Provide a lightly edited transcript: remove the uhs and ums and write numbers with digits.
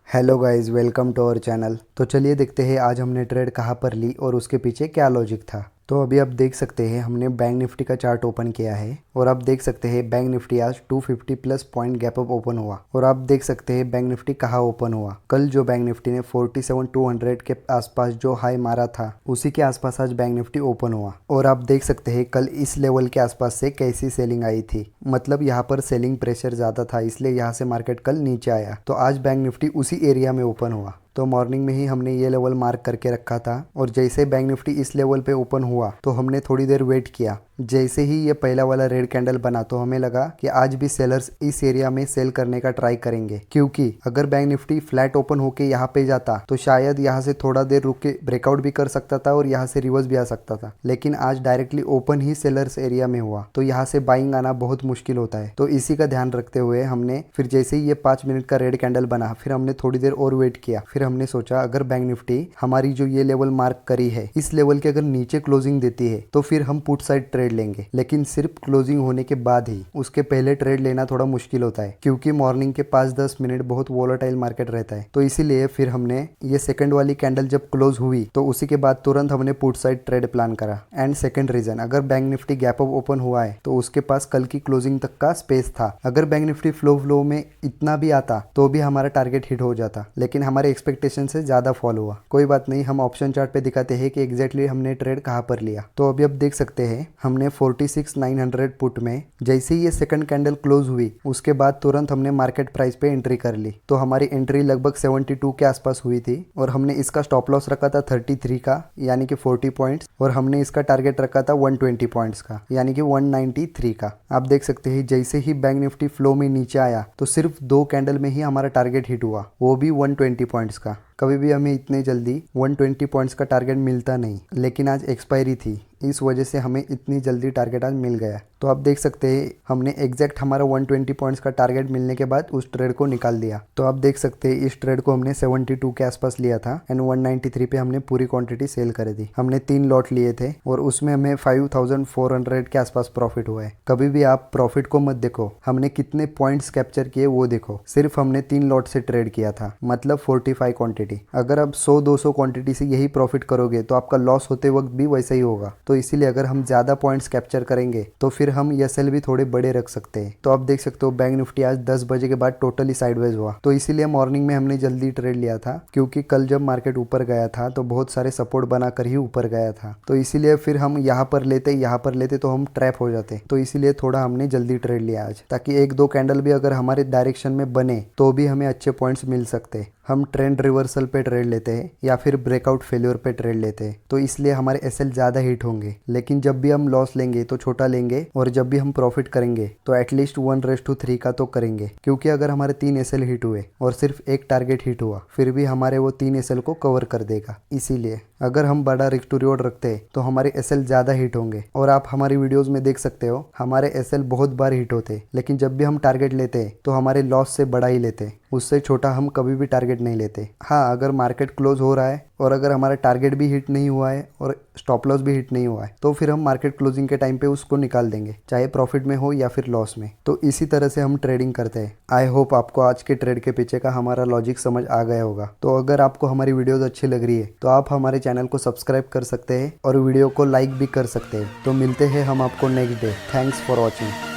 Hello guys, welcome to our channel. तो चलिए देखते हैं आज हमने ट्रेड कहाँ पर ली और उसके पीछे क्या लॉजिक था। तो अभी आप देख सकते हैं हमने बैंक निफ्टी का चार्ट ओपन किया है और आप देख सकते हैं बैंक निफ्टी आज 250 plus point gap up open हुआ। और आप देख सकते हैं बैंक निफ्टी कहाँ ओपन हुआ। कल जो बैंक निफ्टी ने 47,200 के आसपास जो हाई मारा था उसी के आसपास आज बैंक निफ्टी ओपन हुआ। और आप देख सकते हैं कल इस लेवल के आसपास से कैसी सेलिंग आई थी, मतलब यहाँ पर सेलिंग प्रेशर ज़्यादा था, इसलिए यहाँ से मार्केट कल नीचे आया। तो आज बैंक निफ्टी उसी एरिया में ओपन हुआ। तो मॉर्निंग में ही हमने ये लेवल मार्क करके रखा था और जैसे बैंक निफ्टी इस लेवल पे ओपन हुआ तो हमने थोड़ी देर वेट किया। जैसे ही ये पहला वाला रेड कैंडल बना तो हमें लगा कि आज भी सेलर्स इस एरिया में सेल करने का ट्राई करेंगे, क्योंकि अगर बैंक निफ्टी फ्लैट ओपन होके यहाँ पे जाता तो शायद यहाँ से थोड़ा देर रुक के ब्रेकआउट भी कर सकता था और यहाँ से रिवर्स भी आ सकता था। लेकिन आज डायरेक्टली ओपन ही सेलर्स एरिया में हुआ तो यहाँ से बाइंग आना बहुत मुश्किल होता है। तो इसी का ध्यान रखते हुए हमने फिर जैसे ही ये 5 मिनट का रेड कैंडल बना फिर हमने थोड़ी देर और वेट किया। फिर हमने सोचा अगर बैंक निफ्टी हमारी जो ये लेवल मार्क करी है इस लेवल के अगर नीचे क्लोजिंग देती है तो फिर हम पुट साइड ट्रेड लेंगे, लेकिन सिर्फ क्लोजिंग होने के बाद ही, उसके पहले ट्रेड लेना थोड़ा मुश्किल होता है क्योंकि मॉर्निंग के 5-10 मिनट बहुत वोलेटाइल मार्केट रहता है। तो इसीलिए फिर हमने ये सेकंड वाली कैंडल जब क्लोज हुई तो उसी के बाद तुरंत हमने पुट साइड ट्रेड प्लान करा। एंड सेकंड रीजन, अगर bank Nifty gap up open हुआ है तो उसके पास कल की क्लोजिंग तक का स्पेस था। अगर बैंक निफ्टी फ्लो में इतना भी आता तो भी हमारा टारगेट हिट हो जाता, लेकिन हमारे एक्सपेक्टेशन से ज्यादा फॉल हुआ। कोई बात नहीं, हम ऑप्शन चार्ट पे दिखाते हैं कि एग्जैक्टली हमने ट्रेड कहाँ पर लिया। तो अभी आप देख सकते हैं हमने 46,900 पुट में जैसे ही ये सेकंड कैंडल क्लोज हुई उसके बाद तुरंत हमने मार्केट प्राइस पे एंट्री कर ली। तो हमारी एंट्री लगभग 72 के आसपास हुई थी और हमने इसका स्टॉप लॉस रखा था 33 का यानी कि 40 पॉइंट्स, और हमने इसका टारगेट रखा था 120 पॉइंट्स का यानी कि 193 का। आप देख सकते हैं जैसे ही बैंक निफ्टी फ्लो में नीचे आया तो सिर्फ 2 कैंडल में ही हमारा टारगेट हिट हुआ, वो भी 120 पॉइंट्स का। कभी भी हमें इतने जल्दी 120 पॉइंट्स का टारगेट मिलता नहीं, लेकिन आज एक्सपायरी थी इस वजह से हमें इतनी जल्दी टारगेट आज मिल गया। तो आप देख सकते हैं हमने एग्जैक्ट हमारा 120 पॉइंट्स का टारगेट मिलने के बाद उस ट्रेड को निकाल दिया। तो आप देख सकते हैं इस ट्रेड को हमने 72 के आसपास लिया था एंड 193 पे हमने पूरी क्वांटिटी सेल कर दी। हमने 3 लॉट लिए थे और उसमें हमें 5400 के आसपास प्रॉफिट हुआ है। कभी भी आप प्रॉफिट को मत देखो, हमने कितने पॉइंट्स कैप्चर किए वो देखो। सिर्फ हमने 3 लॉट से ट्रेड किया था, मतलब 45 क्वांटिटी। अगर आप 100-200 क्वांटिटी से यही प्रॉफिट करोगे तो आपका लॉस होते वक्त भी वैसा ही होगा। तो इसीलिए अगर हम ज्यादा पॉइंट्स कैप्चर करेंगे तो फिर हम एसएल भी थोड़े बड़े रख सकते हैं। तो आप देख सकते हो बैंक निफ्टी आज 10 बजे के बाद टोटली साइडवेज हुआ। तो इसीलिए मॉर्निंग में हमने जल्दी ट्रेड लिया था, क्योंकि कल जब मार्केट ऊपर गया था तो बहुत सारे सपोर्ट बनाकर ही ऊपर गया था। तो इसीलिए फिर हम यहाँ पर लेते तो हम ट्रैप हो जाते। तो इसीलिए थोड़ा हमने जल्दी ट्रेड लिया आज, ताकि 1-2 कैंडल भी अगर हमारे डायरेक्शन में बने तो भी हमें अच्छे पॉइंट्स मिल सकते। हम ट्रेंड रिवर्सल पे ट्रेड लेते हैं या फिर ब्रेकआउट फेल्योर पे ट्रेड लेते हैं, तो इसलिए हमारे एसएल ज़्यादा हिट होंगे। लेकिन जब भी हम लॉस लेंगे तो छोटा लेंगे और जब भी हम प्रॉफिट करेंगे तो एटलीस्ट 1:3 का तो करेंगे, क्योंकि अगर हमारे 3 एसएल हिट हुए और सिर्फ एक टारगेट हिट हुआ फिर भी हमारे वो 3 एसएल को कवर कर देगा। इसीलिए अगर हम बड़ा रिस्क टू रिवॉर्ड रखते हैं तो हमारे एसएल ज़्यादा हिट होंगे। और आप हमारी वीडियोज़ में देख सकते हो हमारे एसएल बहुत बार हिट होते, लेकिन जब भी हम टारगेट लेते हैं तो हमारे लॉस से बड़ा ही लेते, उससे छोटा हम कभी भी टारगेट नहीं लेते। हाँ, अगर मार्केट क्लोज हो रहा है और अगर हमारा टारगेट भी हिट नहीं हुआ है और स्टॉप लॉस भी हिट नहीं हुआ है तो फिर हम मार्केट क्लोजिंग के टाइम पे उसको निकाल देंगे, चाहे प्रॉफिट में हो या फिर लॉस में। तो इसी तरह से हम ट्रेडिंग करते हैं। आई होप आपको आज के ट्रेड के पीछे का हमारा लॉजिक समझ आ गया होगा। तो अगर आपको हमारी वीडियोस अच्छी लग रही है तो आप हमारे चैनल को सब्सक्राइब कर सकते हैं और वीडियो को लाइक भी कर सकते हैं। तो मिलते हैं हम आपको next day. Thanks for watching.